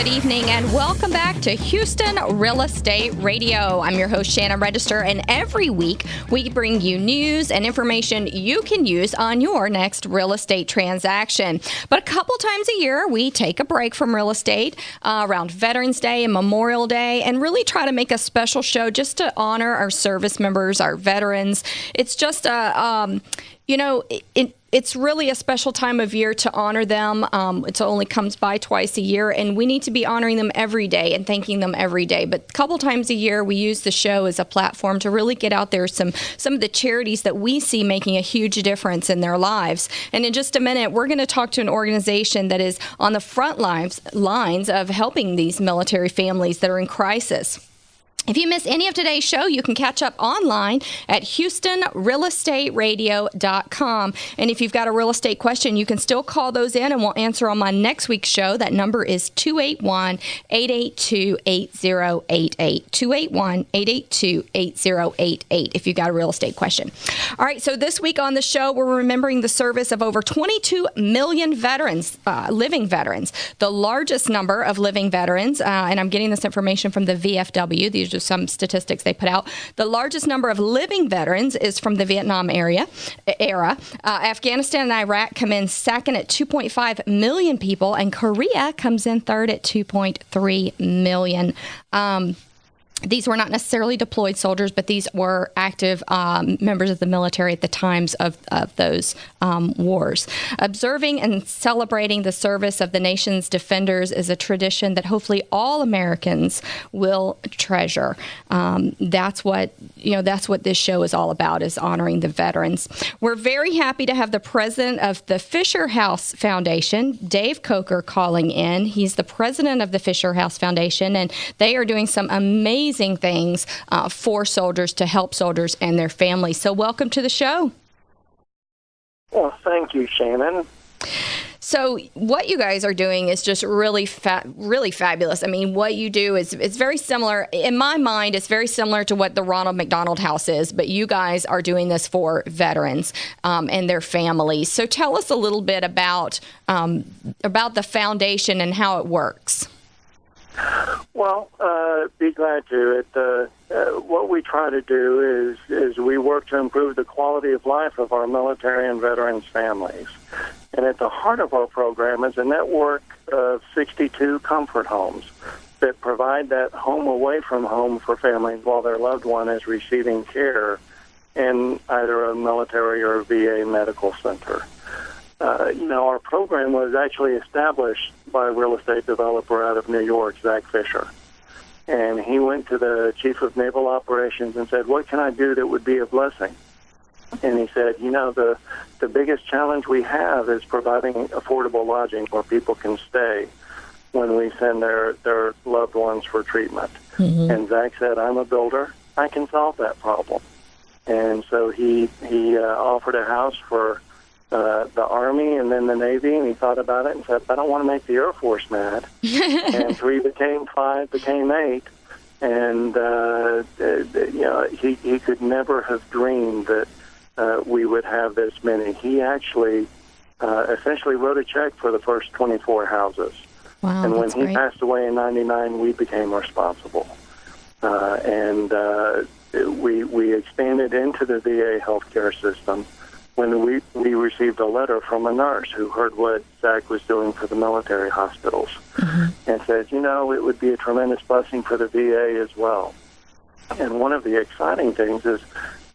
Good evening and welcome back to Houston Real Estate Radio. I'm your host, Shannon Register, and every week we bring you news and information you can use on your next real estate transaction. But a couple times a year, we take a break from real estate around Veterans Day and Memorial Day and really try to make a special show just to honor our service members, our veterans. It's just it's really a special time of year to honor them. It only comes by twice a year, and we need to be honoring them every day and thanking them every day. But a couple times a year, we use the show as a platform to really get out there some of the charities that we see making a huge difference in their lives. And in just a minute, we're going to talk to an organization that is on the front lines of helping these military families that are in crisis. If you miss any of today's show, you can catch up online at HoustonRealEstateRadio.com. And if you've got a real estate question, you can still call those in and we'll answer on my next week's show. That number is 281-882-8088. 281-882-8088 if you've got a real estate question. All right, so this week on the show, we're remembering the service of over 22 million veterans, living veterans, the largest number of living veterans, and I'm getting this information from the VFW. These are some statistics they put out. The largest number of living veterans is from the Vietnam era. Afghanistan and Iraq come in second at 2.5 million people, and Korea comes in third at 2.3 million. These were not necessarily deployed soldiers, but these were active members of the military at the times of those wars. Observing and celebrating the service of the nation's defenders is a tradition that hopefully all Americans will treasure. That's what this show is all about, is honoring the veterans. We're very happy to have the president of the Fisher House Foundation, Dave Coker, calling in. He's the president of the Fisher House Foundation, and they are doing some amazing things for soldiers to help soldiers and their families. So welcome to the show. Well, thank you, Shannon. So what you guys are doing is just really fabulous. I mean, what you do is it's very similar. In my mind, it's very similar to what the Ronald McDonald House is, but you guys are doing this for veterans and their families. So tell us a little bit about the foundation and how it works. Well, be glad to. What we try to do is we work to improve the quality of life of our military and veterans families. And at the heart of our program is a network of 62 comfort homes that provide that home away from home for families while their loved one is receiving care in either a military or a VA medical center. Our program was actually established by a real estate developer out of New York, Zach Fisher. And he went to the chief of naval operations and said, what can I do that would be a blessing? And he said, the biggest challenge we have is providing affordable lodging where people can stay when we send their loved ones for treatment. Mm-hmm. And Zach said, I'm a builder. I can solve that problem. And so he offered a house for the Army and then the Navy, and he thought about it and said, I don't want to make the Air Force mad. And 3 became 5, became 8. And, he could never have dreamed that we would have this many. He actually essentially wrote a check for the first 24 houses. Wow, and when he great. passed away in 99, we became responsible. We expanded into the VA healthcare system when we received a letter from a nurse who heard what Zach was doing for the military hospitals, mm-hmm. and said, it would be a tremendous blessing for the VA as well. And one of the exciting things is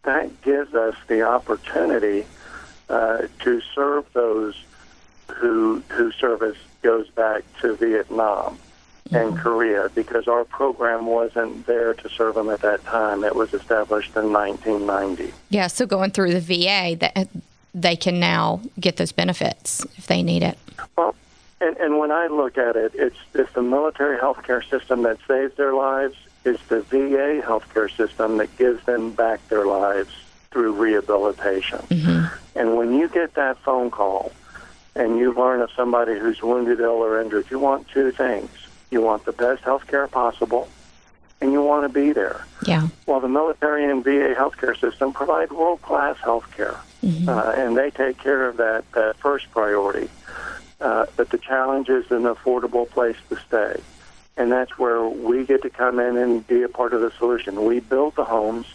that gives us the opportunity to serve those whose service goes back to Vietnam and Korea, because our program wasn't there to serve them at that time. It was established in 1990. Yeah, so going through the VA, that they can now get those benefits if they need it. Well, and when I look at it, it's the military healthcare system that saves their lives. It's the VA healthcare system that gives them back their lives through rehabilitation. Mm-hmm. And when you get that phone call and you learn of somebody who's wounded, ill, or injured, you want two things. You want the best health care possible, and you want to be there. Yeah. Well, the military and VA healthcare system provide world-class health care, mm-hmm. And they take care of that first priority. But the challenge is an affordable place to stay. And that's where we get to come in and be a part of the solution. We build the homes.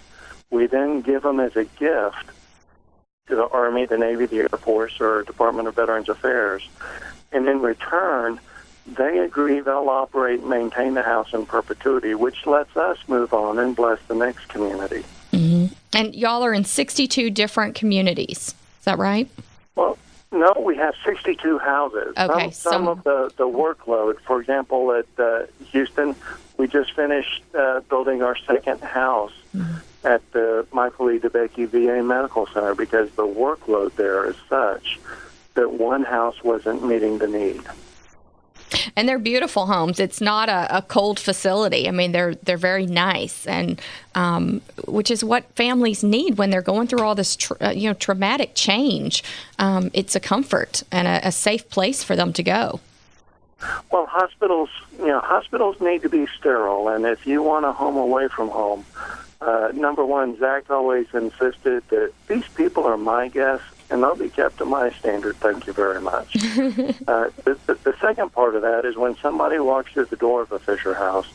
We then give them as a gift to the Army, the Navy, the Air Force, or Department of Veterans Affairs. And in return, they agree they'll operate and maintain the house in perpetuity, which lets us move on and bless the next community. Mm-hmm. And y'all are in 62 different communities. Is that right? Well, no, we have 62 houses. Okay, some of the workload, for example, at Houston, we just finished building our second house at the Michael E. DeBakey VA Medical Center because the workload there is such that one house wasn't meeting the need. And they're beautiful homes. It's not a cold facility. I mean, they're very nice, and which is what families need when they're going through all this traumatic change. It's a comfort and a safe place for them to go. Well, hospitals need to be sterile, and if you want a home away from home, number one, Zach always insisted that these people are my guests, and they'll be kept to my standard. Thank you very much. The second part of that is when somebody walks through the door of a Fisher House,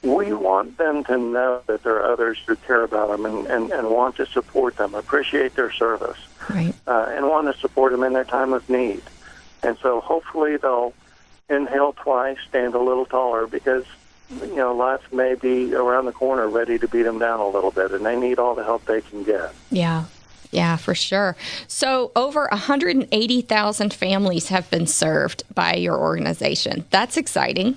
we want them to know that there are others who care about them and want to support them, appreciate their service, right, and want to support them in their time of need. And so hopefully they'll inhale twice, stand a little taller, because life may be around the corner ready to beat them down a little bit, and they need all the help they can get. Yeah, for sure. So over 180,000 families have been served by your organization. That's exciting.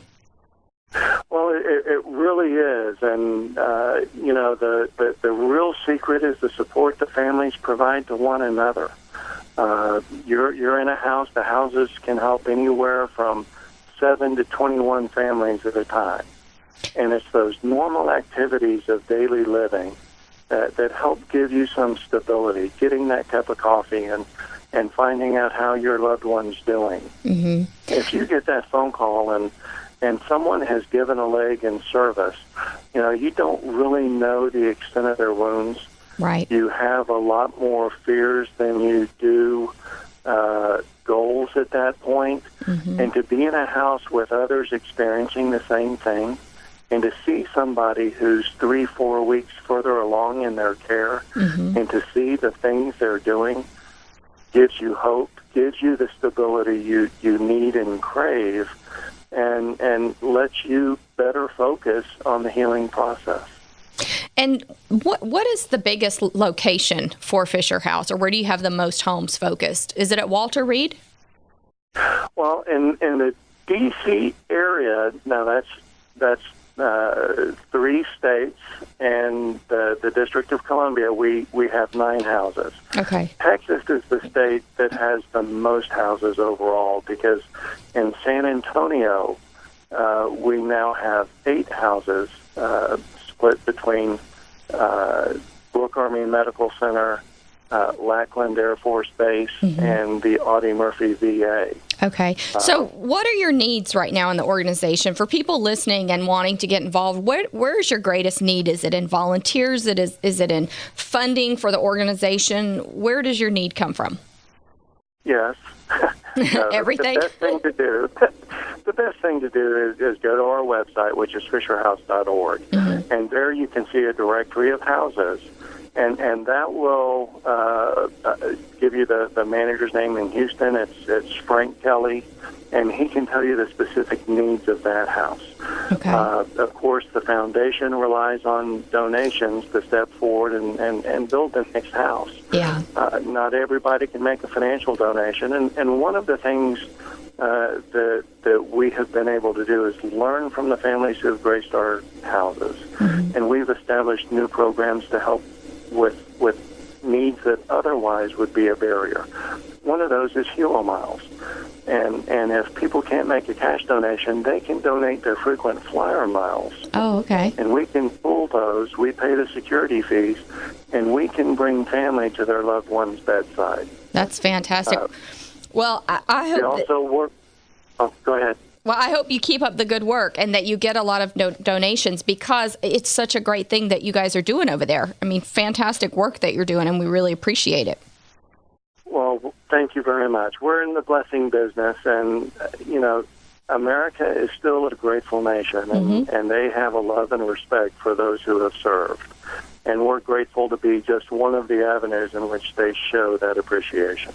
Well, it really is. And, the real secret is the support the families provide to one another. You're in a house. The houses can help anywhere from 7 to 21 families at a time. And it's those normal activities of daily living that help give you some stability, getting that cup of coffee and finding out how your loved one's doing. Mm-hmm. If you get that phone call and someone has given a leg in service, you don't really know the extent of their wounds. Right. You have a lot more fears than you do goals at that point. Mm-hmm. And to be in a house with others experiencing the same thing, and to see somebody who's 3-4 weeks further along in their care, mm-hmm. and to see the things they're doing, gives you hope, gives you the stability you need and crave, and lets you better focus on the healing process. And what is the biggest location for Fisher House, or where do you have the most homes focused? Is it at Walter Reed? Well, in the D.C. area, now that's 3 states and the District of Columbia, we have 9 houses. Okay. Texas is the state that has the most houses overall, because in San Antonio, we now have 8 houses split between Brooke Army Medical Center, Lackland Air Force Base, mm-hmm. and the Audie Murphy VA. Okay. So what are your needs right now in the organization for people listening and wanting to get involved? Where's your greatest need? Is it in volunteers? Is it in funding for the organization? Where does your need come from? Yes. Everything? The best thing to do is go to our website, which is fisherhouse.org, mm-hmm. and there you can see a directory of houses. And that will give you the manager's name in Houston. It's Frank Kelly, and he can tell you the specific needs of that house. Okay. Of course, the foundation relies on donations to step forward and build the next house. Yeah. Not everybody can make a financial donation, and one of the things that we have been able to do is learn from the families who have graced our houses, mm-hmm. and we've established new programs to help with needs that otherwise would be a barrier. One of those is Hero Miles. And if people can't make a cash donation, they can donate their frequent flyer miles. Oh, okay. And we can pool those, we pay the security fees, and we can bring family to their loved one's bedside. That's fantastic. Well, I hope... We also work... Oh, go ahead. Well, I hope you keep up the good work and that you get a lot of donations, because it's such a great thing that you guys are doing over there. I mean, fantastic work that you're doing, and we really appreciate it. Well, thank you very much. We're in the blessing business, and, America is still a grateful nation, and they have a love and respect for those who have served. And we're grateful to be just one of the avenues in which they show that appreciation.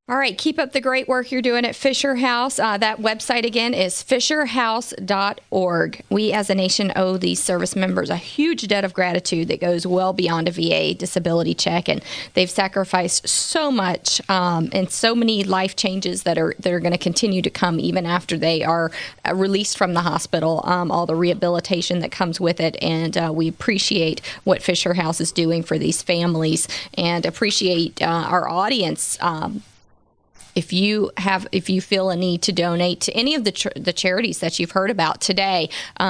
All right, keep up the great work you're doing at Fisher House. That website again is fisherhouse.org. We as a nation owe these service members a huge debt of gratitude that goes well beyond a VA disability check, and they've sacrificed so much and so many life changes that are going to continue to come even after they are released from the hospital. All the rehabilitation that comes with it, and we appreciate what Fisher House is doing for these families, and appreciate our audience. If you feel a need to donate to any of the charities that you've heard about today,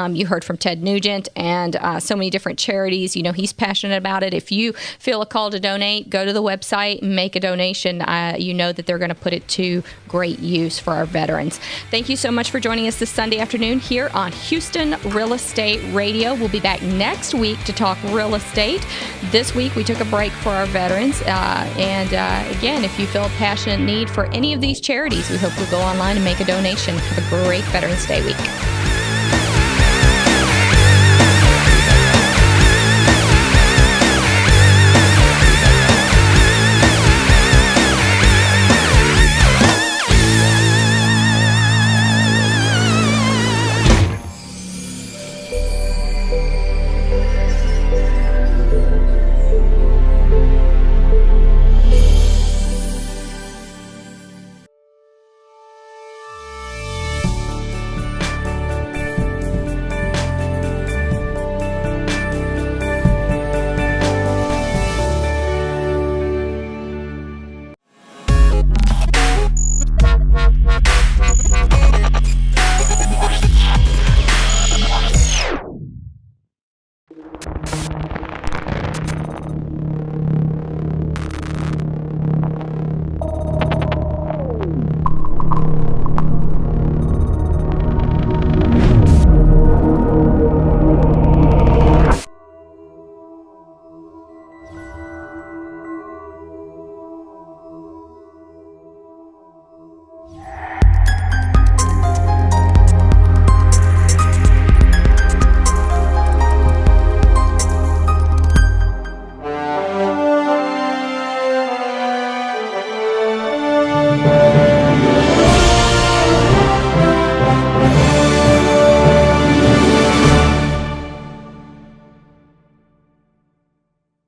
you heard from Ted Nugent and so many different charities. You know, he's passionate about it. If you feel a call to donate, go to the website and make a donation. You know that they're going to put it to great use for our veterans. Thank you so much for joining us this Sunday afternoon here on Houston Real Estate Radio. We'll be back next week to talk real estate. This week we took a break for our veterans. Again, if you feel a passionate need for any of these charities, we hope you'll go online and make a donation. Have a great Veterans Day week.